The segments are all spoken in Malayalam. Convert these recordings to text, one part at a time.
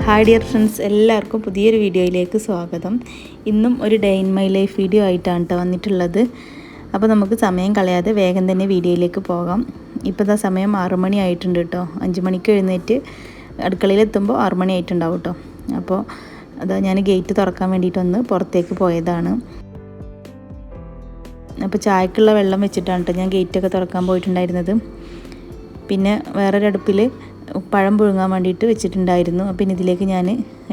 ഹായ് ഡിയർ ഫ്രണ്ട്സ്, എല്ലാവർക്കും പുതിയൊരു വീഡിയോയിലേക്ക് സ്വാഗതം. ഇന്നും ഒരു day in my life video ആയിട്ടാണ് കേട്ടോ വന്നിട്ടുള്ളത്. അപ്പോൾ നമുക്ക് സമയം കളയാതെ വേഗം തന്നെ വീഡിയോയിലേക്ക് പോകാം. ഇപ്പോൾ ദാ സമയം 6 മണി ആയിട്ടുണ്ട് കേട്ടോ. 5 മണിക്ക് എഴുന്നേറ്റ് അടുക്കളയിലെത്തുമ്പോൾ 6 മണി ആയിട്ടുണ്ടാവും കേട്ടോ. അപ്പോൾ അതാ ഞാൻ ഗേറ്റ് തുറക്കാൻ വേണ്ടിയിട്ടൊന്ന് പുറത്തേക്ക് പോയതാണ്. അപ്പോൾ ചായക്കുള്ള വെള്ളം വെച്ചിട്ടാണ് കേട്ടോ ഞാൻ ഗേറ്റൊക്കെ തുറക്കാൻ പോയിട്ടുണ്ടായിരുന്നത്. പിന്നെ വേറൊരു അടുപ്പിൽ പഴം പുഴുങ്ങാൻ വേണ്ടിയിട്ട് വെച്ചിട്ടുണ്ടായിരുന്നു. പിന്നെ ഇതിലേക്ക് ഞാൻ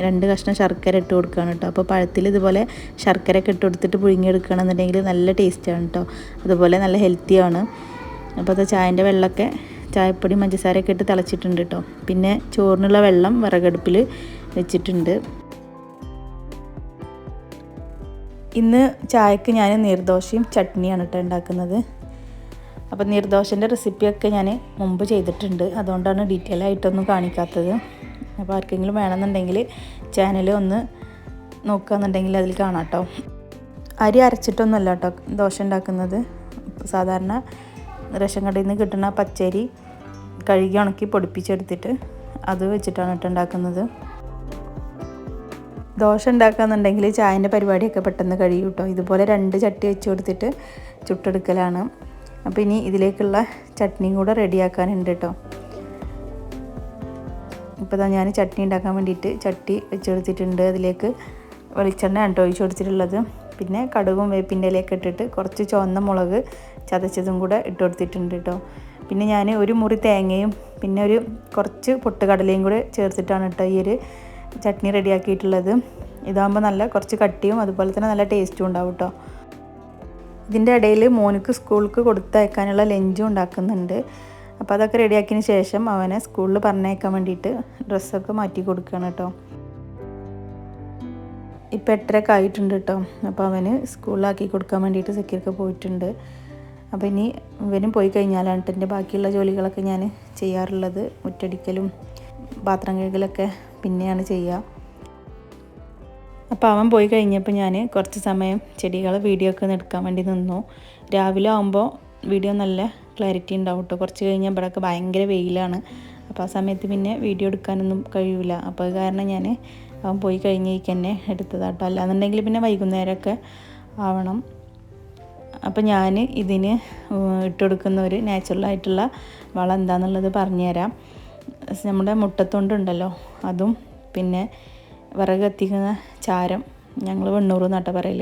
2 കഷ്ണം ശർക്കര ഇട്ട് കൊടുക്കുകയാണ് കേട്ടോ. അപ്പോൾ പഴത്തിൽ ഇതുപോലെ ശർക്കര ഒക്കെ ഇട്ട് കൊടുത്തിട്ട് പുഴുങ്ങിയെടുക്കുകയാണെന്നുണ്ടെങ്കിൽ നല്ല ടേസ്റ്റാണ് കേട്ടോ. അതുപോലെ നല്ല ഹെൽത്തിയാണ്. അപ്പോൾ അത് ചായൻ്റെ വെള്ളമൊക്കെ ചായപ്പൊടി പഞ്ചസാരയൊക്കെ ഇട്ട് തിളച്ചിട്ടുണ്ട് കേട്ടോ. പിന്നെ ചോറിനുള്ള വെള്ളം വിറകടുപ്പിൽ വെച്ചിട്ടുണ്ട്. ഇന്ന് ചായക്ക് ഞാൻ നീർദോശയും ചട്നിയാണ് കേട്ടോ ഉണ്ടാക്കുന്നത്. അപ്പോൾ നീർദോശൻ്റെ റെസിപ്പിയൊക്കെ ഞാൻ മുമ്പ് ചെയ്തിട്ടുണ്ട്, അതുകൊണ്ടാണ് ഡീറ്റെയിൽ ആയിട്ടൊന്നും കാണിക്കാത്തത്. അപ്പോൾ ആർക്കെങ്കിലും വേണമെന്നുണ്ടെങ്കിൽ ചാനൽ ഒന്ന് നോക്കുകയെന്നുണ്ടെങ്കിൽ അതിൽ കാണാം കേട്ടോ. അരി അരച്ചിട്ടൊന്നുമല്ല കേട്ടോ ദോശ ഉണ്ടാക്കുന്നത്. സാധാരണ റേഷൻ കടയിൽ നിന്ന് കിട്ടുന്ന പച്ചരി കഴുകി ഉണക്കി പൊടിപ്പിച്ചെടുത്തിട്ട് അത് വെച്ചിട്ടാണ് കേട്ടോ ഉണ്ടാക്കുന്നത്. ദോശ ഉണ്ടാക്കുകയെന്നുണ്ടെങ്കിൽ ചായൻ്റെ പരിപാടിയൊക്കെ പെട്ടെന്ന് കഴിയും കേട്ടോ. ഇതുപോലെ 2 ചട്ടി വെച്ച് കൊടുത്തിട്ട് ചുട്ടെടുക്കലാണ്. അപ്പോൾ ഇനി ഇതിലേക്കുള്ള ചട്നിയും കൂടെ റെഡിയാക്കാനുണ്ട് കേട്ടോ. ഇപ്പോൾ ഞാൻ ചട്നി ഉണ്ടാക്കാൻ വേണ്ടിയിട്ട് ചട്ടി വെച്ചെടുത്തിട്ടുണ്ട്. അതിലേക്ക് വെളിച്ചെണ്ണ കേട്ടോ ഒഴിച്ച് കൊടുത്തിട്ടുള്ളത്. പിന്നെ കടുകും വേപ്പിൻ്റെ ഇലയൊക്കെ ഇട്ടിട്ട് കുറച്ച് ചുവന്ന മുളക് ചതച്ചതും കൂടെ ഇട്ട് കൊടുത്തിട്ടുണ്ട് കേട്ടോ. പിന്നെ ഞാൻ ഒരു മുറി തേങ്ങയും പിന്നെ കുറച്ച് പൊട്ടുകടലയും കൂടെ ചേർത്തിട്ടാണ് കേട്ടോ ഈ ഒരു ചട്നി റെഡിയാക്കിയിട്ടുള്ളത്. ഇതാകുമ്പോൾ നല്ല കുറച്ച് കട്ടിയും അതുപോലെ തന്നെ നല്ല ടേസ്റ്റും ഉണ്ടാവും കേട്ടോ. ഇതിൻ്റെ ഇടയിൽ മോനുക്ക് സ്കൂൾക്ക് കൊടുത്തയക്കാനുള്ള ലഞ്ചും ഉണ്ടാക്കുന്നുണ്ട്. അപ്പോൾ അതൊക്കെ റെഡിയാക്കിയതിന് ശേഷം അവനെ സ്കൂളിൽ പറഞ്ഞയക്കാൻ വേണ്ടിയിട്ട് ഡ്രസ്സൊക്കെ മാറ്റി കൊടുക്കുകയാണ് കേട്ടോ. ഇപ്പോൾ 8:30 ആയിട്ടുണ്ട് കേട്ടോ. അപ്പോൾ അവന് സ്കൂളിലാക്കി കൊടുക്കാൻ വേണ്ടിയിട്ട് സെക്യൂർക്ക് പോയിട്ടുണ്ട്. അപ്പോൾ ഇനി ഇവനും പോയി കഴിഞ്ഞാലാണ് എൻ്റെ ബാക്കിയുള്ള ജോലികളൊക്കെ ഞാൻ ചെയ്യാറുള്ളത്. മുറ്റടിക്കലും പാത്രം കഴുകലൊക്കെ പിന്നെയാണ് ചെയ്യുക. അപ്പോൾ അവൻ പോയി കഴിഞ്ഞപ്പോൾ ഞാൻ കുറച്ച് സമയം ചെടികളെ വീഡിയോ ഒക്കെ എടുക്കാൻ വേണ്ടി നിന്നു. രാവിലെ ആകുമ്പോൾ വീഡിയോ നല്ല ക്ലാരിറ്റി ഉണ്ടാവും കേട്ടോ. കുറച്ച് കഴിഞ്ഞാൽ ഇവിടെയൊക്കെ ഭയങ്കര വെയിലാണ്. അപ്പോൾ ആ സമയത്ത് പിന്നെ വീഡിയോ എടുക്കാനൊന്നും കഴിയില്ല. അപ്പോൾ അത് കാരണം ഞാൻ അവൻ പോയി കഴിഞ്ഞേക്ക് തന്നെ എടുത്തതാട്ടോ. അല്ലാന്നുണ്ടെങ്കിൽ പിന്നെ വൈകുന്നേരമൊക്കെ ആവണം. അപ്പോൾ ഞാൻ ഇതിന് ഇട്ടുകൊടുക്കുന്ന ഒരു നാച്ചുറലായിട്ടുള്ള വളം എന്താണെന്നുള്ളത് പറഞ്ഞുതരാം. നമ്മുടെ മുട്ടത്തൊണ്ടുണ്ടല്ലോ അതും പിന്നെ വിറക് കത്തിക്കുന്ന ചാരം, ഞങ്ങൾ വെണ്ണൂറ് നട്ട പറയൽ.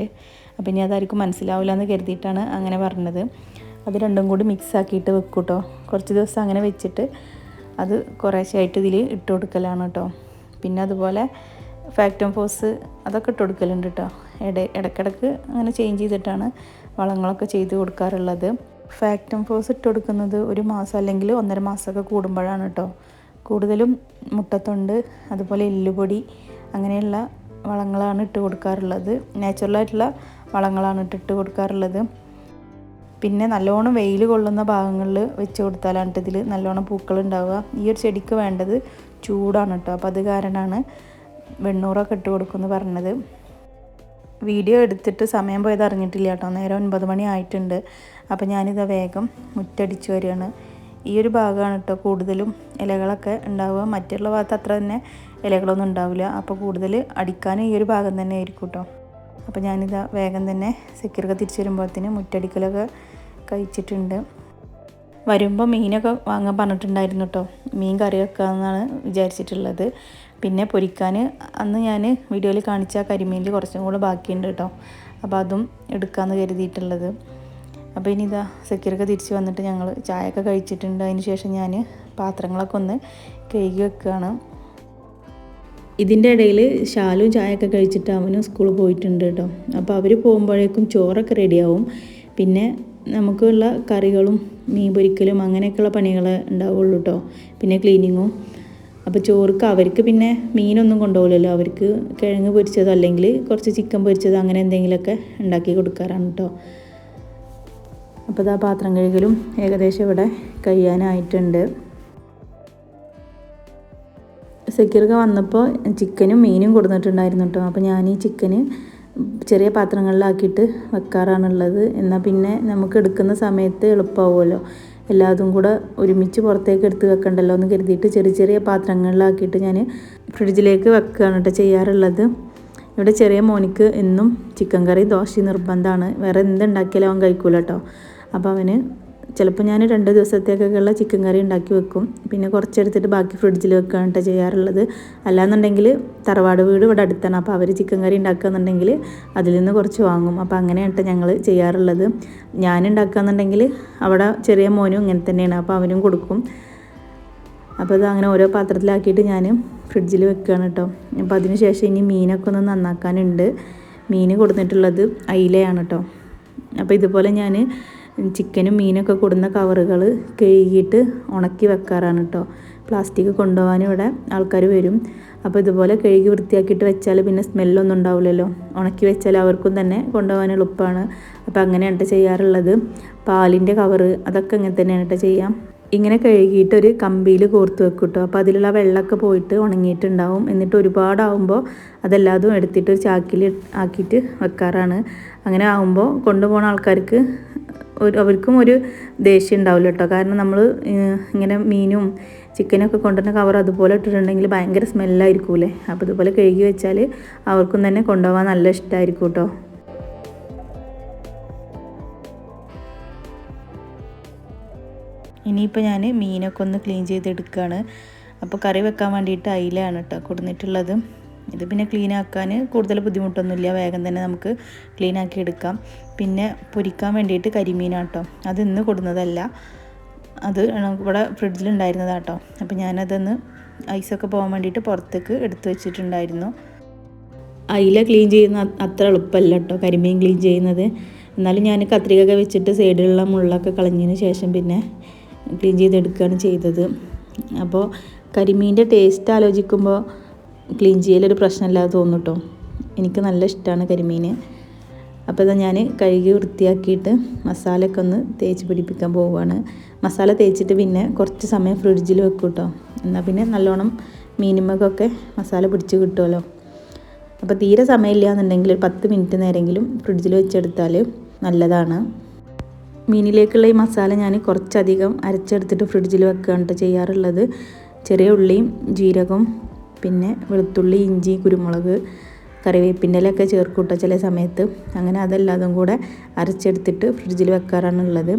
അപ്പം ഇനി അതായിരിക്കും മനസ്സിലാവില്ല എന്ന് കരുതിയിട്ടാണ് അങ്ങനെ പറഞ്ഞത്. അത് രണ്ടും കൂടി മിക്സ് ആക്കിയിട്ട് വെക്കും കേട്ടോ. കുറച്ച് ദിവസം അങ്ങനെ വെച്ചിട്ട് അത് കുറേശ്ശായിട്ട് ഇതിൽ ഇട്ട് കൊടുക്കലാണ് കേട്ടോ. പിന്നെ അതുപോലെ ഫാക്ടം ഫോസ് അതൊക്കെ ഇട്ട് കൊടുക്കലുണ്ട് കേട്ടോ. ഇടയ്ക്കിടയ്ക്ക് അങ്ങനെ ചേഞ്ച് ചെയ്തിട്ടാണ് വളങ്ങളൊക്കെ ചെയ്ത് കൊടുക്കാറുള്ളത്. ഫാക്ടം ഫോസ് ഇട്ട് കൊടുക്കുന്നത് 1 മാസം അല്ലെങ്കിൽ 1.5 മാസമൊക്കെ കൂടുമ്പോഴാണ് കേട്ടോ. കൂടുതലും മുട്ടത്തൊണ്ട് അതുപോലെ എല്ലുപൊടി അങ്ങനെയുള്ള വളങ്ങളാണ് ഇട്ട് കൊടുക്കാറുള്ളത്. നാച്ചുറലായിട്ടുള്ള വളങ്ങളാണ് ഇട്ട് കൊടുക്കാറുള്ളത്. പിന്നെ നല്ലോണം വെയിൽ കൊള്ളുന്ന ഭാഗങ്ങളിൽ വെച്ച് കൊടുത്താലാണ് ഇതിൽ നല്ലോണം പൂക്കൾ ഉണ്ടാവുക. ഈ ഒരു ചെടിക്ക് വേണ്ടത് ചൂടാണ് കേട്ടോ. അപ്പോൾ അത് കാരണമാണ് വെണ്ണൂറൊക്കെ ഇട്ട് കൊടുക്കുമെന്ന് പറഞ്ഞത്. വീഡിയോ എടുത്തിട്ട് സമയം പോയത് അറിഞ്ഞിട്ടില്ല കേട്ടോ. നേരം 9 മണി ആയിട്ടുണ്ട്. അപ്പോൾ ഞാനിത് വേഗം മുറ്റടിച്ച് വരികയാണ്. ഈ ഒരു ഭാഗമാണ് കേട്ടോ കൂടുതലും ഇലകളൊക്കെ ഉണ്ടാവുക. മറ്റുള്ള ഭാഗത്ത് അത്ര തന്നെ ഇലകളൊന്നും ഉണ്ടാവില്ല. അപ്പോൾ കൂടുതൽ അടിക്കാൻ ഈ ഒരു ഭാഗം തന്നെ ആയിരിക്കും കേട്ടോ. അപ്പോൾ ഞാനിത് വേഗം തന്നെ സെക്യൂർക്ക് തിരിച്ച് വരുമ്പോഴത്തേന് മുറ്റടിക്കലൊക്കെ കഴിച്ചിട്ടുണ്ട്. വരുമ്പോൾ മീനൊക്കെ വാങ്ങാൻ പറഞ്ഞിട്ടുണ്ടായിരുന്നു കേട്ടോ. മീൻ കറി വെക്കാമെന്നാണ് വിചാരിച്ചിട്ടുള്ളത്. പിന്നെ പൊരിക്കാൻ അന്ന് ഞാൻ വീഡിയോയിൽ കാണിച്ച കരിമീനിൽ കുറച്ചും കൂടെ ബാക്കിയുണ്ട് കേട്ടോ. അപ്പോൾ അതും എടുക്കാമെന്ന് കരുതിയിട്ടുള്ളത്. അപ്പോൾ ഇനി ഇതാ സെക്യൂർക്ക് തിരിച്ച് വന്നിട്ട് ഞങ്ങൾ ചായയൊക്കെ കഴിച്ചിട്ടുണ്ട്. അതിന് ശേഷം ഞാൻ പാത്രങ്ങളൊക്കെ ഒന്ന് കഴുകി വെക്കുകയാണ്. ഇതിൻ്റെ ഇടയിൽ ശാലും ചായയൊക്കെ കഴിച്ചിട്ട് അവനും സ്കൂളിൽ പോയിട്ടുണ്ട് കേട്ടോ. അപ്പോൾ അവർ പോകുമ്പോഴേക്കും ചോറൊക്കെ റെഡിയാവും. പിന്നെ നമുക്കുള്ള കറികളും മീൻ പൊരിക്കലും അങ്ങനെയൊക്കെയുള്ള പണികൾ ഉണ്ടാവുള്ളൂ കേട്ടോ. പിന്നെ ക്ലീനിങ്ങും. അപ്പോൾ ചോർക്ക് അവർക്ക് പിന്നെ മീനൊന്നും കൊണ്ടുപോകില്ലല്ലോ. അവർക്ക് കിഴങ്ങ് പൊരിച്ചതോ അല്ലെങ്കിൽ കുറച്ച് ചിക്കൻ പൊരിച്ചതോ അങ്ങനെ എന്തെങ്കിലുമൊക്കെ ഉണ്ടാക്കി കൊടുക്കാറാണ് കേട്ടോ. അപ്പോൾ ഇതാ പാത്രം കഴുകലും ഏകദേശം ഇവിടെ കഴിയാനായിട്ടുണ്ട്. സെക്യൂർക്ക് വന്നപ്പോൾ ചിക്കനും മീനും കൊടുത്തിട്ടുണ്ടായിരുന്നു കേട്ടോ. അപ്പോൾ ഞാൻ ഈ ചിക്കന് ചെറിയ പാത്രങ്ങളിലാക്കിയിട്ട് വെക്കാറാണുള്ളത്. എന്നാൽ പിന്നെ നമുക്ക് എടുക്കുന്ന സമയത്ത് എളുപ്പമാവുമല്ലോ. എല്ലാതും കൂടെ ഒരുമിച്ച് പുറത്തേക്ക് എടുത്ത് വെക്കണ്ടല്ലോ എന്ന് കരുതിയിട്ട് ചെറിയ ചെറിയ പാത്രങ്ങളിലാക്കിയിട്ട് ഞാൻ ഫ്രിഡ്ജിലേക്ക് വെക്കുകയാണ് കേട്ടോ ചെയ്യാറുള്ളത്. ഇവിടെ ചെറിയ മോനിക്ക് എന്നും ചിക്കൻ കറി ദോശ നിർബന്ധമാണ്. വേറെ എന്തുണ്ടാക്കിയാലും അവൻ കഴിക്കൂല കേട്ടോ. അപ്പോൾ അവന് ചിലപ്പോൾ ഞാൻ 2 ദിവസത്തേക്കൊക്കെയുള്ള ചിക്കൻ കറി ഉണ്ടാക്കി വെക്കും. പിന്നെ കുറച്ചെടുത്തിട്ട് ബാക്കി ഫ്രിഡ്ജിൽ വെക്കുകയാണ് കേട്ടോ ചെയ്യാറുള്ളത്. അല്ലാന്നുണ്ടെങ്കിൽ തറവാട് വീട് ഇവിടെ അടുത്താണ്. അപ്പോൾ അവർ ചിക്കൻ കറി ഉണ്ടാക്കുകയെന്നുണ്ടെങ്കിൽ അതിൽ നിന്ന് കുറച്ച് വാങ്ങും. അപ്പോൾ അങ്ങനെയാണ് കേട്ടോ ഞങ്ങൾ ചെയ്യാറുള്ളത്. ഞാൻ ഉണ്ടാക്കുകയെന്നുണ്ടെങ്കിൽ അവിടെ ചെറിയ മോനും ഇങ്ങനെ തന്നെയാണ്. അപ്പോൾ അവനും കൊടുക്കും. അപ്പോൾ അത് അങ്ങനെ ഓരോ പാത്രത്തിലാക്കിയിട്ട് ഞാൻ ഫ്രിഡ്ജിൽ വെക്കുകയാണ് കേട്ടോ. അപ്പോൾ അതിന് ശേഷം ഇനി മീനൊക്കെ ഒന്ന് നന്നാക്കാനുണ്ട്. മീൻ കൊടുത്തിട്ടുള്ളത് അയിലയാണ് കേട്ടോ. അപ്പോൾ ഇതുപോലെ ഞാൻ ചിക്കനും മീനൊക്കെ കൊടുന്ന കവറുകൾ കഴുകിയിട്ട് ഉണക്കി വെക്കാറാണ് കേട്ടോ. പ്ലാസ്റ്റിക് കൊണ്ടുപോകാൻ ഇവിടെ ആൾക്കാർ വരും. അപ്പോൾ ഇതുപോലെ കഴുകി വൃത്തിയാക്കിയിട്ട് വെച്ചാൽ പിന്നെ സ്മെല്ലൊന്നും ഉണ്ടാവില്ലല്ലോ. ഉണക്കി വെച്ചാൽ അവർക്കും തന്നെ കൊണ്ടുപോകാൻ എളുപ്പമാണ്. അപ്പോൾ അങ്ങനെയാണ് ചെയ്യാറുള്ളത്. പാലിൻ്റെ കവറ് അതൊക്കെ ഇങ്ങനെ തന്നെയാണ് കേട്ടോ ചെയ്യാം. ഇങ്ങനെ കഴുകിയിട്ട് ഒരു കമ്പിയിൽ കോർത്ത് വെക്കും കേട്ടോ. അപ്പോൾ അതിലുള്ള വെള്ളമൊക്കെ പോയിട്ട് ഉണങ്ങിയിട്ടുണ്ടാവും. എന്നിട്ട് ഒരുപാടാവുമ്പോൾ അതെല്ലാതും എടുത്തിട്ട് ഒരു ചാക്കിൽ ആക്കിയിട്ട് വെക്കാറാണ്. അങ്ങനെ ആകുമ്പോൾ കൊണ്ടുപോകുന്ന ആൾക്കാർക്ക് അവർക്കും ഒരു ദേഷ്യം ഉണ്ടാവില്ല കേട്ടോ. കാരണം നമ്മൾ ഇങ്ങനെ മീനും ചിക്കനൊക്കെ കൊണ്ടുവരുന്ന കവർ അതുപോലെ ഇട്ടിട്ടുണ്ടെങ്കിൽ ഭയങ്കര സ്മെല്ലായിരിക്കൂലേ. അപ്പോൾ ഇതുപോലെ കഴുകി വെച്ചാൽ അവർക്കും തന്നെ കൊണ്ടുപോകാൻ നല്ല ഇഷ്ടമായിരിക്കും കേട്ടോ. ഇനിയിപ്പോൾ ഞാൻ മീനൊക്കെ ഒന്ന് ക്ലീൻ ചെയ്തെടുക്കുകയാണ്. അപ്പോൾ കറി വെക്കാൻ വേണ്ടിയിട്ട് അയിലാണ് കേട്ടോ കൊടുത്തിട്ടുള്ളത്. ഇത് പിന്നെ ക്ലീൻ ആക്കാൻ കൂടുതൽ ബുദ്ധിമുട്ടൊന്നുമില്ല. വേഗം തന്നെ നമുക്ക് ക്ലീൻ ആക്കി എടുക്കാം. പിന്നെ പൊരിക്കാൻ വേണ്ടിയിട്ട് കരിമീനാണ് കേട്ടോ. അത് ഇന്ന് കൊടുന്നതല്ല, അത് ഇവിടെ ഫ്രിഡ്ജിലുണ്ടായിരുന്നതാണ് കേട്ടോ. അപ്പോൾ ഞാനതൊന്ന് ഐസൊക്കെ പോകാൻ വേണ്ടിയിട്ട് പുറത്തേക്ക് എടുത്തു വെച്ചിട്ടുണ്ടായിരുന്നു. അയില ക്ലീൻ ചെയ്യുന്ന അത്ര എളുപ്പമല്ല കേട്ടോ കരിമീൻ ക്ലീൻ ചെയ്യുന്നത്. എന്നാലും ഞാൻ കത്രികയൊക്കെ വെച്ചിട്ട് സൈഡിലുള്ള മുള്ളൊക്കെ കളഞ്ഞതിന് ശേഷം പിന്നെ ക്ലീൻ ചെയ്തെടുക്കുകയാണ് ചെയ്തത്. അപ്പോൾ കരിമീൻ്റെ ടേസ്റ്റ് ആലോചിക്കുമ്പോൾ ക്ലീൻ ചെയ്യലൊരു പ്രശ്നമില്ലാതെ തോന്നും കേട്ടോ. എനിക്ക് നല്ല ഇഷ്ടമാണ് കരിമീൻ. അപ്പോൾ ഇതാ ഞാൻ കഴുകി വൃത്തിയാക്കിയിട്ട് മസാലയൊക്കെ ഒന്ന് തേച്ച് പിടിപ്പിക്കാൻ പോവുകയാണ്. മസാല തേച്ചിട്ട് പിന്നെ കുറച്ച് സമയം ഫ്രിഡ്ജിൽ വെക്കും കേട്ടോ. എന്നാൽ പിന്നെ നല്ലോണം മീനുമ്മക്കൊക്കെ മസാല പിടിച്ച് കിട്ടുമല്ലോ. അപ്പോൾ തീരെ സമയമില്ല എന്നുണ്ടെങ്കിൽ ഒരു 10 മിനിറ്റ് നേരെങ്കിലും ഫ്രിഡ്ജിൽ വെച്ചെടുത്താൽ നല്ലതാണ്. മീനിലേക്കുള്ള ഈ മസാല ഞാൻ കുറച്ചധികം അരച്ചെടുത്തിട്ട് ഫ്രിഡ്ജിൽ വെക്കുകയാണ് ചെയ്യാറുള്ളത്. ചെറിയ ഉള്ളിയും ജീരകവും പിന്നെ വെളുത്തുള്ളി, ഇഞ്ചി, കുരുമുളക്, കറിവേപ്പിൻ്റെ ഇലയൊക്കെ ചേർക്കും കേട്ടോ ചില സമയത്ത്. അങ്ങനെ അതെല്ലാതും കൂടെ അരച്ചെടുത്തിട്ട് ഫ്രിഡ്ജിൽ വെക്കാറാണുള്ളത്.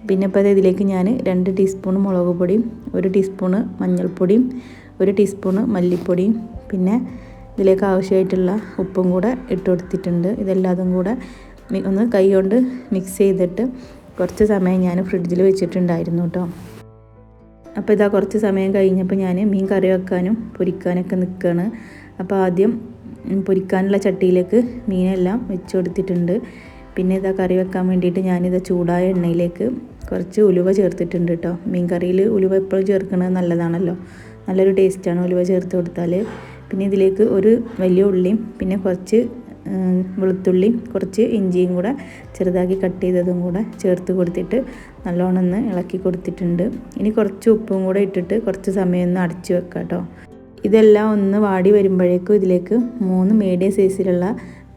പിന്നെ ഇപ്പോൾ ഇതിലേക്ക് ഞാൻ 2 ടീസ്പൂൺ മുളക് പൊടിയും 1 ടീസ്പൂണ് മഞ്ഞൾപ്പൊടിയും 1 ടീസ്പൂണ് മല്ലിപ്പൊടിയും പിന്നെ ഇതിലേക്ക് ആവശ്യമായിട്ടുള്ള ഉപ്പും കൂടെ ഇട്ട് കൊടുത്തിട്ടുണ്ട്. ഇതെല്ലാതും കൂടെ ഒന്ന് കൈ കൊണ്ട് മിക്സ് ചെയ്തിട്ട് കുറച്ച് സമയം ഞാൻ ഫ്രിഡ്ജിൽ വെച്ചിട്ടുണ്ടായിരുന്നു കേട്ടോ. അപ്പോൾ ഇതാ കുറച്ച് സമയം കഴിഞ്ഞപ്പോൾ ഞാൻ മീൻ കറി വെക്കാനും പൊരിക്കാനൊക്കെ നിൽക്കുകയാണ്. അപ്പോൾ ആദ്യം പൊരിക്കാനുള്ള ചട്ടിയിലേക്ക് മീനെല്ലാം വെച്ച് കൊടുത്തിട്ടുണ്ട്. പിന്നെ ഇതാ കറി വെക്കാൻ വേണ്ടിയിട്ട് ഞാനിത് ചൂടായ എണ്ണയിലേക്ക് കുറച്ച് ഉലുവ ചേർത്തിട്ടുണ്ട് കേട്ടോ. മീൻ കറിയിൽ ഉലുവ എപ്പോഴും ചേർക്കുന്നത് നല്ലതാണല്ലോ. നല്ലൊരു ടേസ്റ്റാണ് ഉലുവ ചേർത്ത് കൊടുത്താൽ. പിന്നെ ഇതിലേക്ക് ഒരു വലിയ ഉള്ളിയും പിന്നെ കുറച്ച് വെളുത്തുള്ളിയും കുറച്ച് ഇഞ്ചിയും കൂടെ ചെറുതാക്കി കട്ട് ചെയ്തതും കൂടെ ചേർത്ത് കൊടുത്തിട്ട് നല്ലോണം ഒന്ന് ഇളക്കി കൊടുത്തിട്ടുണ്ട്. ഇനി കുറച്ച് ഉപ്പും കൂടെ ഇട്ടിട്ട് കുറച്ച് സമയം ഒന്ന് അടച്ചു വെക്കാം കേട്ടോ. ഇതെല്ലാം ഒന്ന് വാടി വരുമ്പോഴേക്കും ഇതിലേക്ക് 3 മീഡിയം സൈസിലുള്ള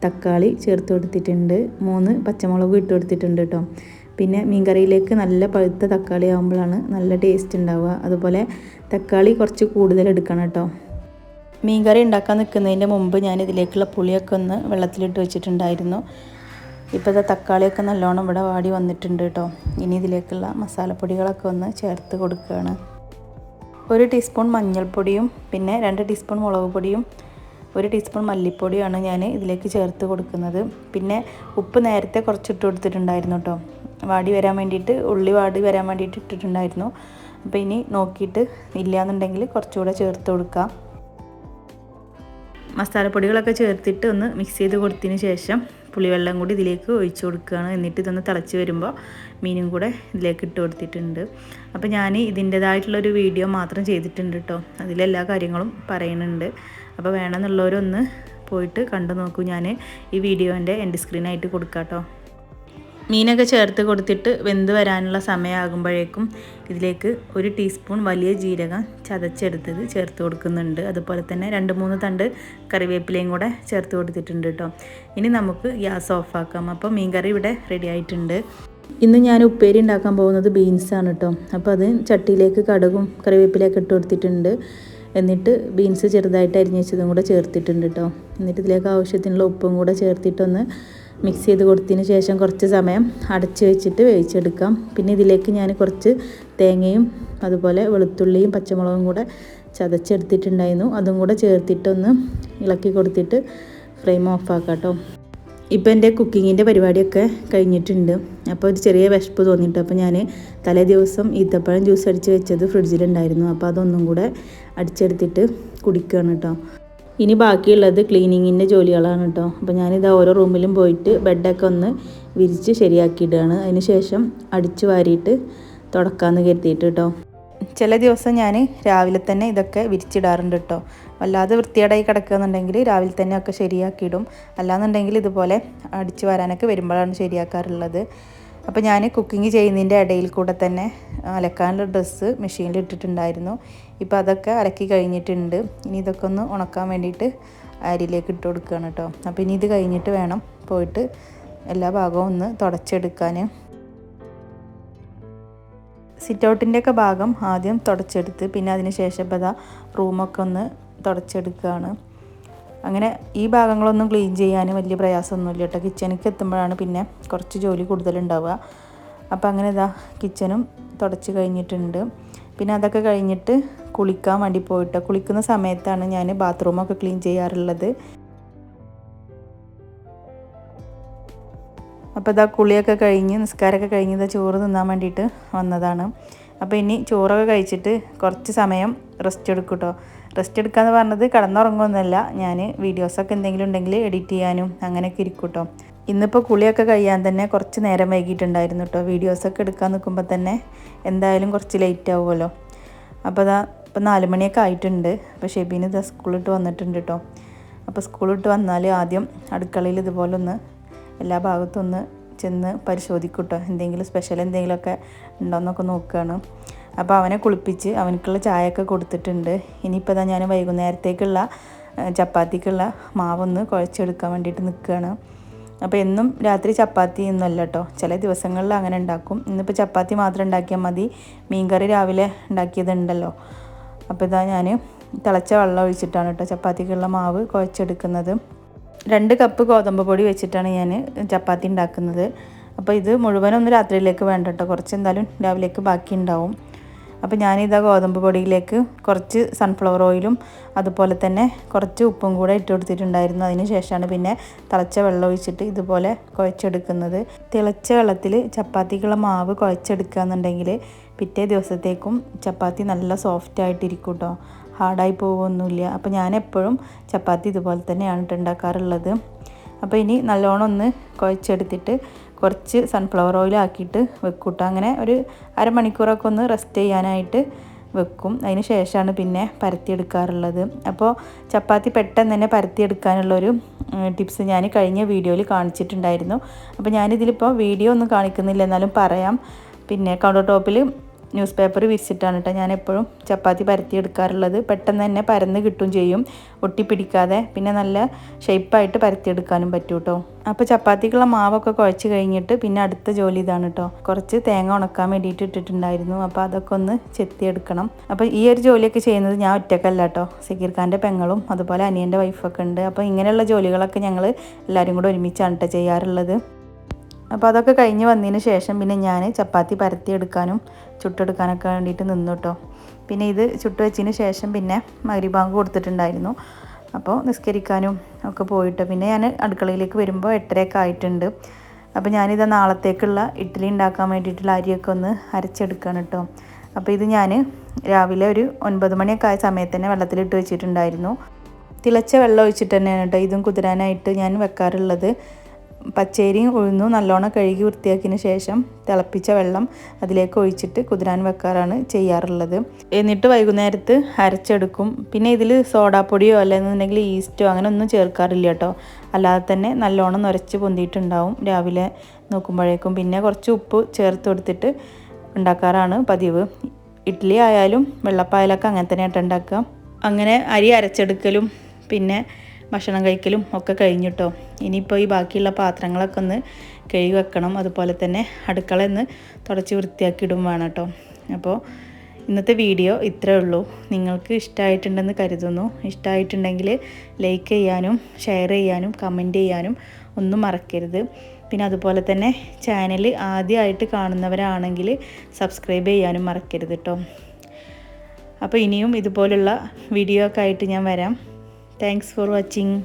തക്കാളി ചേർത്ത് കൊടുത്തിട്ടുണ്ട്. 3 പച്ചമുളകും ഇട്ട് കൊടുത്തിട്ടുണ്ട് കേട്ടോ. പിന്നെ മീൻ കറിയിലേക്ക് നല്ല പഴുത്ത തക്കാളി ആകുമ്പോഴാണ് നല്ല ടേസ്റ്റ് ഉണ്ടാവുക. അതുപോലെ തക്കാളി കുറച്ച് കൂടുതൽ എടുക്കണം കേട്ടോ. മീൻ കറി ഉണ്ടാക്കാൻ നിൽക്കുന്നതിൻ്റെ മുമ്പ് ഞാൻ ഇതിലേക്കുള്ള പുളിയൊക്കെ ഒന്ന് വെള്ളത്തിലിട്ട് വെച്ചിട്ടുണ്ടായിരുന്നു. ഇപ്പോൾ തക്കാളിയൊക്കെ നല്ലോണം ഇവിടെ വാടി വന്നിട്ടുണ്ട് കേട്ടോ. ഇനി ഇതിലേക്കുള്ള മസാലപ്പൊടികളൊക്കെ ഒന്ന് ചേർത്ത് കൊടുക്കുകയാണ്. 1 ടീസ്പൂൺ മഞ്ഞൾപ്പൊടിയും പിന്നെ 2 ടീസ്പൂൺ മുളക് പൊടിയും 1 ടീസ്പൂൺ മല്ലിപ്പൊടിയാണ് ഞാൻ ഇതിലേക്ക് ചേർത്ത് കൊടുക്കുന്നത്. പിന്നെ ഉപ്പ് നേരത്തെ കുറച്ചിട്ട് കൊടുത്തിട്ടുണ്ടായിരുന്നു കേട്ടോ. വാടി വരാൻ വേണ്ടിയിട്ട്, ഉള്ളി വാടി വരാൻ വേണ്ടിയിട്ട് ഇട്ടിട്ടുണ്ടായിരുന്നു. അപ്പോൾ ഇനി നോക്കിയിട്ട് ഇല്ലയെന്നുണ്ടെങ്കിൽ കുറച്ചുകൂടെ ചേർത്ത് കൊടുക്കാം. മസാലപ്പൊടികളൊക്കെ ചേർത്തിട്ട് ഒന്ന് മിക്സ് ചെയ്ത് കൊടുത്തതിന് ശേഷം പുളിവെള്ളം കൂടി ഇതിലേക്ക് ഒഴിച്ചു കൊടുക്കുകയാണ്. എന്നിട്ട് ഇതൊന്ന് തിളച്ച് വരുമ്പോൾ മീനും കൂടെ ഇതിലേക്ക് ഇട്ട് കൊടുത്തിട്ടുണ്ട്. അപ്പോൾ ഞാൻ ഇതിൻ്റേതായിട്ടുള്ളൊരു വീഡിയോ മാത്രം ചെയ്തിട്ടുണ്ട് കേട്ടോ. അതിലെല്ലാ കാര്യങ്ങളും പറയുന്നുണ്ട്. അപ്പോൾ വേണമെന്നുള്ളവരൊന്ന് പോയിട്ട് കണ്ടു നോക്കൂ. ഞാൻ ഈ വീഡിയോൻ്റെ എൻഡ് സ്ക്രീനായിട്ട് കൊടുക്കാം കേട്ടോ. മീനൊക്കെ ചേർത്ത് കൊടുത്തിട്ട് വെന്ത് വരാനുള്ള സമയമാകുമ്പോഴേക്കും ഇതിലേക്ക് 1 ടീസ്പൂൺ വലിയ ജീരകം ചതച്ചെടുത്തത് ചേർത്ത് കൊടുക്കുന്നുണ്ട്. അതുപോലെ തന്നെ 2-3 തണ്ട് കറിവേപ്പിലയും കൂടെ ചേർത്ത് കൊടുത്തിട്ടുണ്ട് കേട്ടോ. ഇനി നമുക്ക് ഗ്യാസ് ഓഫാക്കാം. അപ്പോൾ മീൻ കറി ഇവിടെ റെഡി ആയിട്ടുണ്ട്. ഇന്ന് ഞാൻ ഉപ്പേരി ഉണ്ടാക്കാൻ പോകുന്നത് ബീൻസാണ് കേട്ടോ. അപ്പോൾ അത് ചട്ടിയിലേക്ക് കടുകും കറിവേപ്പിലയൊക്കെ ഇട്ട് കൊടുത്തിട്ടുണ്ട്. എന്നിട്ട് ബീൻസ് ചെറുതായിട്ട് അരിഞ്ഞ് വെച്ചതും കൂടെ ചേർത്തിട്ടുണ്ട് കേട്ടോ. എന്നിട്ട് ഇതിലേക്ക് ആവശ്യത്തിനുള്ള ഉപ്പും കൂടെ ചേർത്തിട്ടൊന്ന് മിക്സ് ചെയ്ത് കൊടുത്തതിന് ശേഷം കുറച്ച് സമയം അടച്ച് വെച്ചിട്ട് വേവിച്ചെടുക്കാം. പിന്നെ ഇതിലേക്ക് ഞാൻ കുറച്ച് തേങ്ങയും അതുപോലെ വെളുത്തുള്ളിയും പച്ചമുളകും കൂടെ ചതച്ചെടുത്തിട്ടുണ്ടായിരുന്നു. അതും കൂടെ ചേർത്തിട്ടൊന്ന് ഇളക്കി കൊടുത്തിട്ട് ഫ്ലെയിം ഓഫാക്കാം കേട്ടോ. ഇപ്പോൾ എൻ്റെ കുക്കിങ്ങിൻ്റെ പരിപാടിയൊക്കെ കഴിഞ്ഞിട്ടുണ്ട്. അപ്പോൾ ഒരു ചെറിയ വിശപ്പ് തോന്നിയിട്ട് അപ്പോൾ ഞാൻ തലേ ദിവസം ഈത്തപ്പഴം ജ്യൂസ് അടിച്ച് വെച്ചത് ഫ്രിഡ്ജിലുണ്ടായിരുന്നു. അപ്പോൾ അതൊന്നും കൂടെ അടിച്ചെടുത്തിട്ട് കുടിക്കുകയാണ് കേട്ടോ. ഇനി ബാക്കിയുള്ളത് ക്ലീനിങ്ങിൻ്റെ ജോലികളാണ് കേട്ടോ. അപ്പോൾ ഞാനിത് ഓരോ റൂമിലും പോയിട്ട് ബെഡൊക്കെ ഒന്ന് വിരിച്ച് ശരിയാക്കിയിടുകയാണ്. അതിന് ശേഷം അടിച്ച് വാരിയിട്ട് തുടക്കാമെന്ന് കരുതിയിട്ട് കേട്ടോ. ചില ദിവസം ഞാൻ രാവിലെ തന്നെ ഇതൊക്കെ വിരിച്ചിടാറുണ്ട് കേട്ടോ. വല്ലാതെ വൃത്തികേടായി കിടക്കുകയെന്നുണ്ടെങ്കിൽ രാവിലെ തന്നെ ഒക്കെ ശരിയാക്കിയിടും. അല്ലാന്നുണ്ടെങ്കിൽ ഇതുപോലെ അടിച്ച് വരാനൊക്കെ വരുമ്പോഴാണ് ശരിയാക്കാറുള്ളത്. അപ്പോൾ ഞാൻ കുക്കിംഗ് ചെയ്യുന്നതിൻ്റെ ഇടയിൽ കൂടെ തന്നെ അലക്കാനുള്ള ഡ്രസ്സ് മെഷീനിൽ ഇട്ടിട്ടുണ്ടായിരുന്നു. ഇപ്പോൾ അതൊക്കെ അലക്കി കഴിഞ്ഞിട്ടുണ്ട്. ഇനി ഇതൊക്കെ ഒന്ന് ഉണക്കാൻ വേണ്ടിയിട്ട് അരിയിലേക്ക് ഇട്ട് കൊടുക്കുകയാണ് കേട്ടോ. അപ്പോൾ ഇനി ഇത് കഴിഞ്ഞിട്ട് വേണം പോയിട്ട് എല്ലാ ഭാഗവും ഒന്ന് തുടച്ചെടുക്കാൻ. സിറ്റ് ഔട്ടിൻ്റെയൊക്കെ ഭാഗം ആദ്യം തുടച്ചെടുത്ത് പിന്നെ അതിന് ശേഷം ഇപ്പോൾ അതാ റൂമൊക്കെ ഒന്ന് തുടച്ചെടുക്കുകയാണ്. അങ്ങനെ ഈ ഭാഗങ്ങളൊന്നും ക്ലീൻ ചെയ്യാൻ വലിയ പ്രയാസമൊന്നുമില്ല കേട്ടോ. കിച്ചണിക്ക് എത്തുമ്പോഴാണ് പിന്നെ കുറച്ച് ജോലി കൂടുതലുണ്ടാവുക. അപ്പോൾ അങ്ങനെ ഇതാ കിച്ചണും തുടച്ച് കഴിഞ്ഞിട്ടുണ്ട്. പിന്നെ അതൊക്കെ കഴിഞ്ഞിട്ട് കുളിക്കാൻ വേണ്ടി പോയിട്ട് കുളിക്കുന്ന സമയത്താണ് ഞാൻ ബാത്റൂമൊക്കെ ക്ലീൻ ചെയ്യാറുള്ളത്. അപ്പോൾ ഇതാ കുളിയൊക്കെ കഴിഞ്ഞ് നിസ്കാരമൊക്കെ കഴിഞ്ഞ് ഇതാ ചോറ് തിന്നാൻ വേണ്ടിയിട്ട് വന്നതാണ്. അപ്പോൾ ഇനി ചോറൊക്കെ കഴിച്ചിട്ട് കുറച്ച് സമയം റെസ്റ്റ് എടുക്കും കേട്ടോ. റെസ്റ്റ് എടുക്കാമെന്ന് പറഞ്ഞത് കിടന്നുറങ്ങുമൊന്നുമല്ല, ഞാൻ വീഡിയോസൊക്കെ എന്തെങ്കിലും ഉണ്ടെങ്കിൽ എഡിറ്റ് ചെയ്യാനും അങ്ങനെയൊക്കെ ഇരിക്കും കേട്ടോ. ഇന്നിപ്പോൾ കുളിയൊക്കെ കഴിയാൻ തന്നെ കുറച്ച് നേരം വൈകിട്ടുണ്ടായിരുന്നു കേട്ടോ. വീഡിയോസൊക്കെ എടുക്കാൻ നിൽക്കുമ്പോൾ തന്നെ എന്തായാലും കുറച്ച് ലേറ്റ് ആവുമല്ലോ. അപ്പോൾ ഇപ്പോൾ 4 മണിയൊക്കെ ആയിട്ടുണ്ട്. അപ്പോൾ ഷെബീന് ഇതാ സ്കൂളിട്ട് വന്നിട്ടുണ്ട് കേട്ടോ. അപ്പോൾ സ്കൂളിട്ട് വന്നാൽ ആദ്യം അടുക്കളയിൽ ഇതുപോലെ ഒന്ന് എല്ലാ ഭാഗത്തും ഒന്ന് ചെന്ന് പരിശോധിക്കും കേട്ടോ. എന്തെങ്കിലും സ്പെഷ്യൽ എന്തെങ്കിലുമൊക്കെ ഉണ്ടോയെന്നൊക്കെ നോക്കുകയാണ്. അപ്പോൾ അവനെ കുളിപ്പിച്ച് അവനക്കുള്ള ചായയൊക്കെ കൊടുത്തിട്ടുണ്ട്. ഇനിയിപ്പോൾ ഇതാ ഞാൻ വൈകുന്നേരത്തേക്കുള്ള ചപ്പാത്തിക്കുള്ള മാവൊന്ന് കുഴച്ചെടുക്കാൻ വേണ്ടിയിട്ട് നിൽക്കുകയാണ്. അപ്പോൾ എന്നും രാത്രി ചപ്പാത്തി ഒന്നുമല്ല കേട്ടോ, ചില ദിവസങ്ങളിൽ അങ്ങനെ ഉണ്ടാക്കും. ഇന്നിപ്പോൾ ചപ്പാത്തി മാത്രം ഉണ്ടാക്കിയാൽ മതി. മീൻകറി രാവിലെ ഉണ്ടാക്കിയതുണ്ടല്ലോ. അപ്പോൾ ഇതാ ഞാൻ തിളച്ച വെള്ളം ഒഴിച്ചിട്ടാണ് കേട്ടോ ചപ്പാത്തിക്കുള്ള മാവ് കുഴച്ചെടുക്കുന്നത്. 2 കപ്പ് ഗോതമ്പ് പൊടി വെച്ചിട്ടാണ് ഞാൻ ചപ്പാത്തി ഉണ്ടാക്കുന്നത്. അപ്പോൾ ഇത് മുഴുവനൊന്നും രാത്രിയിലേക്ക് വേണ്ട കേട്ടോ, കുറച്ച് എന്തായാലും രാവിലേക്ക് ബാക്കി ഉണ്ടാവും. അപ്പോൾ ഞാനിതാ ഗോതമ്പ് പൊടിയിലേക്ക് കുറച്ച് സൺഫ്ലവർ ഓയിലും അതുപോലെ തന്നെ കുറച്ച് ഉപ്പും കൂടെ ഇട്ട് കൊടുത്തിട്ടുണ്ടായിരുന്നു. അതിന് ശേഷമാണ് പിന്നെ തിളച്ച വെള്ളം ഒഴിച്ചിട്ട് ഇതുപോലെ കുഴച്ചെടുക്കുന്നത്. തിളച്ച വെള്ളത്തിൽ ചപ്പാത്തിക്കുള്ള മാവ് കുഴച്ചെടുക്കുക എന്നുണ്ടെങ്കിൽ പിറ്റേ ദിവസത്തേക്കും ചപ്പാത്തി നല്ല സോഫ്റ്റ് ആയിട്ടിരിക്കും കേട്ടോ, ഹാർഡായി പോകുമൊന്നുമില്ല. അപ്പോൾ ഞാൻ എപ്പോഴും ചപ്പാത്തി ഇതുപോലെ തന്നെയാണ് ഉണ്ടാക്കാറുള്ളത്. അപ്പോൾ ഇനി നല്ലോണം ഒന്ന് കുഴച്ചെടുത്തിട്ട് കുറച്ച് സൺഫ്ലവർ ഓയിൽ ആക്കിയിട്ട് വെക്കും കേട്ടോ. അങ്ങനെ ഒരു അരമണിക്കൂറൊക്കെ ഒന്ന് റെസ്റ്റ് ചെയ്യാനായിട്ട് വെക്കും. അതിന് ശേഷമാണ് പിന്നെ പരത്തിയെടുക്കാറുള്ളത്. അപ്പോൾ ചപ്പാത്തി പെട്ടെന്ന് തന്നെ പരത്തിയെടുക്കാനുള്ളൊരു ടിപ്സ് ഞാൻ കഴിഞ്ഞ വീഡിയോയിൽ കാണിച്ചിട്ടുണ്ടായിരുന്നു. അപ്പോൾ ഞാനിതിലിപ്പോൾ വീഡിയോ ഒന്നും കാണിക്കുന്നില്ല, എന്നാലും പറയാം. പിന്നെ കൗണ്ടർ ടോപ്പിൽ ന്യൂസ് പേപ്പർ വിരിച്ചിട്ടാണ് കേട്ടോ ഞാൻ എപ്പോഴും ചപ്പാത്തി പരത്തിയെടുക്കാറുള്ളത്. പെട്ടെന്ന് തന്നെ പരന്ന് കിട്ടും ചെയ്യും, ഒട്ടിപ്പിടിക്കാതെ. പിന്നെ നല്ല ഷേപ്പായിട്ട് പരത്തിയെടുക്കാനും പറ്റും കേട്ടോ. അപ്പോൾ ചപ്പാത്തിക്കുള്ള മാവൊക്കെ കുഴച്ച് കഴിഞ്ഞിട്ട് പിന്നെ അടുത്ത ജോലി ഇതാണ് കേട്ടോ. കുറച്ച് തേങ്ങ ഉണക്കാൻ വേണ്ടിയിട്ട് ഇട്ടിട്ടുണ്ടായിരുന്നു. അപ്പോൾ അതൊക്കെ ഒന്ന് ചെത്തിയെടുക്കണം. അപ്പോൾ ഈ ഒരു ജോലിയൊക്കെ ചെയ്യുന്നത് ഞാൻ ഒറ്റക്കല്ല കേട്ടോ, സക്കീർ ഖാൻ്റെ പെങ്ങളും അതുപോലെ അനിയൻ്റെ വൈഫൊക്കെ ഉണ്ട്. അപ്പോൾ ഇങ്ങനെയുള്ള ജോലികളൊക്കെ ഞങ്ങൾ എല്ലാവരും കൂടെ ഒരുമിച്ചാണ് കേട്ടോ ചെയ്യാറുള്ളത്. അപ്പോൾ അതൊക്കെ കഴിഞ്ഞ് വന്നതിന് ശേഷം പിന്നെ ഞാൻ ചപ്പാത്തി പരത്തിയെടുക്കാനും ചുട്ടെടുക്കാനൊക്കെ വേണ്ടിയിട്ട് നിന്നു കേട്ടോ. പിന്നെ ഇത് ചുട്ട് വെച്ചതിന് ശേഷം പിന്നെ മഗ്‌രിബ് ബാങ്ക് കൊടുത്തിട്ടുണ്ടായിരുന്നു. അപ്പോൾ നിസ്കരിക്കാനും ഒക്കെ പോയിട്ട് പിന്നെ ഞാൻ അടുക്കളയിലേക്ക് വരുമ്പോൾ 8:30 ആയിട്ടുണ്ട്. അപ്പോൾ ഞാനിത് നാളത്തേക്കുള്ള ഇഡ്ഡലി ഉണ്ടാക്കാൻ വേണ്ടിയിട്ടുള്ള അരിയൊക്കെ ഒന്ന് അരച്ചെടുക്കുകയാണ് കേട്ടോ. അപ്പോൾ ഇത് ഞാൻ രാവിലെ ഒരു 9 മണിയൊക്കെ ആയ സമയത്ത് തന്നെ വെള്ളത്തിലിട്ട് വെച്ചിട്ടുണ്ടായിരുന്നു. തിളച്ച വെള്ളം ഒഴിച്ചിട്ട് തന്നെയാണ് കേട്ടോ ഇതും കുതിരാനായിട്ട് ഞാൻ വെക്കാറുള്ളത്. പച്ചരിയും ഉഴുന്നും നല്ലോണം കഴുകി വൃത്തിയാക്കിയതിന് ശേഷം തിളപ്പിച്ച വെള്ളം അതിലേക്ക് ഒഴിച്ചിട്ട് കുതിരാൻ വെക്കാറാണ് ചെയ്യാറുള്ളത്. എന്നിട്ട് വൈകുന്നേരത്ത് അരച്ചെടുക്കും. പിന്നെ ഇതിൽ സോഡാപ്പൊടിയോ അല്ലെന്നുണ്ടെങ്കിൽ ഈസ്റ്റോ അങ്ങനെ ഒന്നും ചേർക്കാറില്ല കേട്ടോ. അല്ലാതെ തന്നെ നല്ലോണം നുരച്ച് പൊന്തിയിട്ടുണ്ടാവും രാവിലെ നോക്കുമ്പോഴേക്കും. പിന്നെ കുറച്ച് ഉപ്പ് ചേർത്ത് കൊടുത്തിട്ട് ഉണ്ടാക്കാറാണ് പതിവ്. ഇഡ്ഡലി ആയാലും വെള്ളപ്പായാലൊക്കെ അങ്ങനെ തന്നെയായിട്ട് ഉണ്ടാക്കുക. അങ്ങനെ അരി അരച്ചെടുക്കലും പിന്നെ ഭക്ഷണം കഴിക്കലും ഒക്കെ കഴിഞ്ഞിട്ടോ. ഇനിയിപ്പോൾ ഈ ബാക്കിയുള്ള പാത്രങ്ങളൊക്കെ ഒന്ന് കഴുകി വെക്കണം. അതുപോലെ തന്നെ അടുക്കള ഒന്ന് തുടച്ച് വൃത്തിയാക്കി ഇടും വേണം കേട്ടോ. അപ്പോൾ ഇന്നത്തെ വീഡിയോ ഇത്രയേ ഉള്ളൂ. നിങ്ങൾക്ക് ഇഷ്ടമായിട്ടുണ്ടെന്ന് കരുതുന്നു. ഇഷ്ടമായിട്ടുണ്ടെങ്കിൽ ലൈക്ക് ചെയ്യാനും ഷെയർ ചെയ്യാനും കമൻറ്റ് ചെയ്യാനും ഒന്നും മറക്കരുത്. പിന്നെ അതുപോലെ തന്നെ ചാനൽ ആദ്യമായിട്ട് കാണുന്നവരാണെങ്കിൽ സബ്സ്ക്രൈബ് ചെയ്യാനും മറക്കരുത് കേട്ടോ. അപ്പോൾ ഇനിയും ഇതുപോലുള്ള വീഡിയോ ഒക്കെ ആയിട്ട് ഞാൻ വരാം. Thanks for watching.